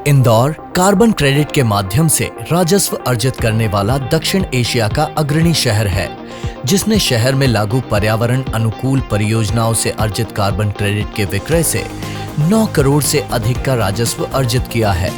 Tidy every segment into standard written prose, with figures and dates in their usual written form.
Indore carbon credit के माध्यम से राजस्व अर्जित करने वाला दक्षिण एशिया का अग्रणी शहर है, जिसने शहर में लागू पर्यावरण अनुकूल परियोजनाओं से अर्जित कार्बन क्रेडिट के विक्रय से 9 करोड़ से अधिक का राजस्व अर्जित किया है।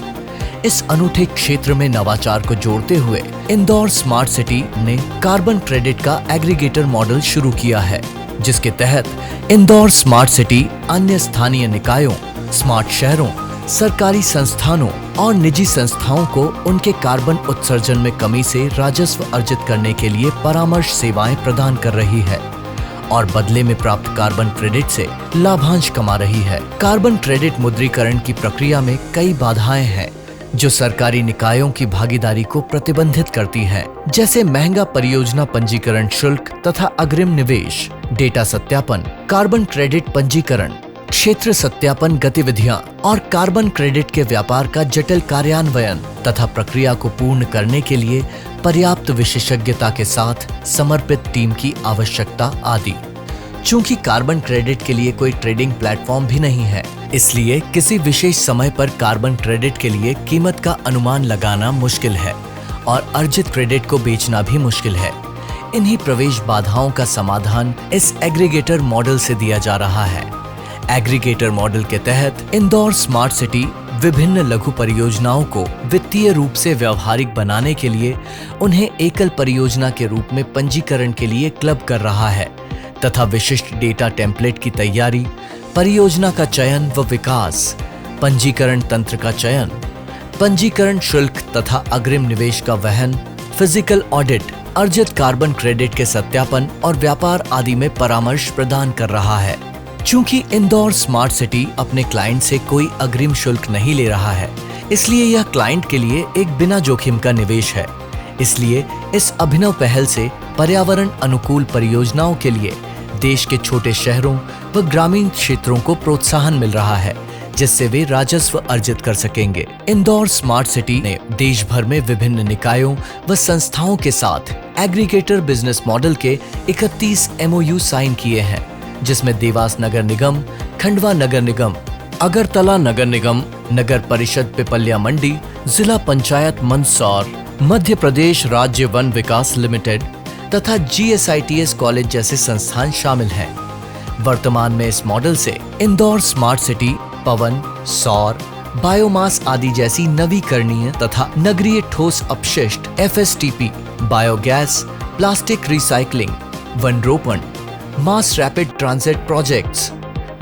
इस अनूठे क्षेत्र में नवाचार को जोड़ते हुए इंदौर स्मार्ट सिटी ने कार्बन क्रेडिट का एग्रीगेटर मॉडल शुरू किया है, जिसके तहत इंदौर स्मार्ट सिटी अन्य स्थानीय निकायों, स्मार्ट शहरों, सरकारी संस्थानों और निजी संस्थाओं को उनके कार्बन उत्सर्जन में कमी से राजस्व अर्जित करने के लिए परामर्श सेवाएं प्रदान कर रही है और बदले में प्राप्त कार्बन क्रेडिट से लाभांश कमा रही है। कार्बन क्रेडिट मुद्रीकरण की प्रक्रिया में कई बाधाएं हैं जो सरकारी निकायों की भागीदारी को प्रतिबंधित करती हैं, जैसे महंगा परियोजना पंजीकरण शुल्क तथा अग्रिम निवेश, डेटा सत्यापन, कार्बन क्रेडिट पंजीकरण, क्षेत्र सत्यापन गतिविधियां और कार्बन क्रेडिट के व्यापार का जटिल कार्यान्वयन तथा प्रक्रिया को पूर्ण करने के लिए पर्याप्त विशेषज्ञता के साथ समर्पित टीम की आवश्यकता आदि। चूंकि कार्बन क्रेडिट के लिए कोई ट्रेडिंग प्लेटफॉर्म भी नहीं है, इसलिए किसी विशेष समय पर कार्बन क्रेडिट के लिए कीमत का अनुमान लगाना मुश्किल है और अर्जित क्रेडिट को बेचना भी मुश्किल है। इन्हीं प्रवेश बाधाओं का समाधान इस एग्रीगेटर मॉडल से दिया जा रहा है। एग्रीगेटर मॉडल के तहत इंदौर स्मार्ट सिटी विभिन्न लघु परियोजनाओं को वित्तीय रूप से व्यवहारिक बनाने के लिए उन्हें एकल परियोजना के रूप में पंजीकरण के लिए क्लब कर रहा है तथा विशिष्ट डेटा टेम्पलेट की तैयारी, परियोजना का चयन व विकास, पंजीकरण तंत्र का चयन, पंजीकरण शुल्क तथा अग्रिम निवेश का वहन, फिजिकल ऑडिट, अर्जित कार्बन क्रेडिट के सत्यापन और व्यापार आदि में परामर्श प्रदान कर रहा है। चूंकि इंदौर स्मार्ट सिटी अपने क्लाइंट से कोई अग्रिम शुल्क नहीं ले रहा है, इसलिए यह क्लाइंट के लिए एक बिना जोखिम का निवेश है। इसलिए इस अभिनव पहल से पर्यावरण अनुकूल परियोजनाओं के लिए देश के छोटे शहरों व ग्रामीण क्षेत्रों को प्रोत्साहन मिल रहा है, जिससे वे राजस्व अर्जित कर सकेंगे। इंदौर स्मार्ट सिटी ने देश भर में विभिन्न निकायों व संस्थाओं के साथ एग्रीगेटर बिजनेस मॉडल के 31 MOU साइन किए हैं, जिसमें देवास नगर निगम, खंडवा नगर निगम, अगरतला नगर निगम, नगर परिषद पिपल्या मंडी, जिला पंचायत मंदसौर, मध्य प्रदेश राज्य वन विकास लिमिटेड तथा GSITS कॉलेज जैसे संस्थान शामिल हैं। वर्तमान में इस मॉडल से इंदौर स्मार्ट सिटी पवन, सौर, बायोमास आदि जैसी नवीकरणीय तथा नगरीय ठोस अपशिष्ट FSTP, biogas, plastic recycling, one रोपण, मास रैपिड ट्रांजिट प्रोजेक्ट्स,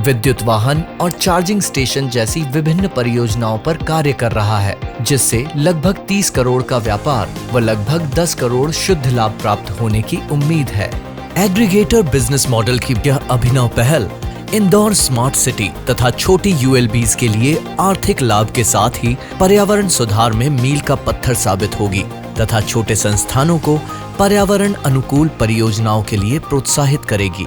विद्युत वाहन और चार्जिंग स्टेशन जैसी विभिन्न परियोजनाओं पर कार्य कर रहा है, जिससे लगभग 30 करोड़ का व्यापार व लगभग 10 करोड़ शुद्ध लाभ प्राप्त होने की उम्मीद है। एग्रीगेटर बिजनेस मॉडल की यह अभिनव पहल इंदौर स्मार्ट सिटी तथा छोटी ULBs के लिए आर्थिक लाभ के साथ ही पर्यावरण सुधार में मील का पत्थर साबित होगी तथा छोटे संस्थानों को पर्यावरण अनुकूल परियोजनाओं के लिए प्रोत्साहित करेगी।